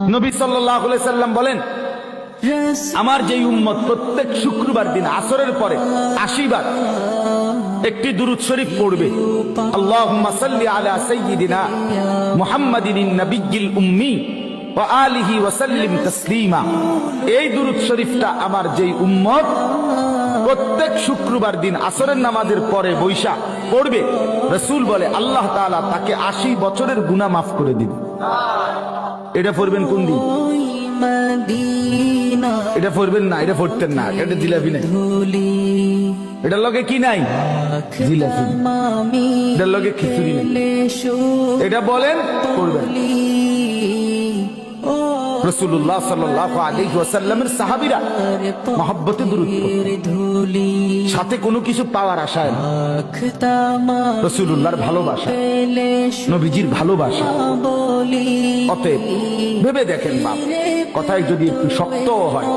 নবী সাল্লাল্লাহু আলাইহি সাল্লাম বলেন, আমার যে উম্মত প্রত্যেক শুক্রবার দিন আসরের পরে ৮০ বার একটি দুরূদ শরীফ পড়বে, আল্লাহুম্মা সাল্লি আলা সাইয়্যিদিনা মুহাম্মাদিন নাবিয়্যিল উম্মি ওয়া আলিহি ওয়া সাল্লিম তাসলিমা। এই দুরূদ শরীফটা আমার যেই উম্মত প্রত্যেক শুক্রবার দিন আসরের নামাজের পরে বৈশা পড়বে, রাসূল বলে আল্লাহ তাআলা তাকে ৮০ বছরের গুনাহ মাফ করে দিবে। এটা পড়বেন কোন দিন? এটা পড়বেন না, এটা পড়তেন না, এটা জিলাপি নাই, এটার লগে কি নাই? জিলাপি। এটার লগে খিচুড়ি নাই। এটা বলেন পড়বেন। রাসূলুল্লাহ সাল্লাল্লাহু আলাইহি ওয়াসাল্লামের সাহাবীরা মহব্বতে দুরূদ পড়তেন, সাথে কোনো কিছু পাওয়ার আশায় না। রাসূলুল্লাহর ভালোবাসা, নবীজির ভালোবাসা। অতএব ভেবে দেখেন বাপ, কথায় যদি একটু শক্ত হয়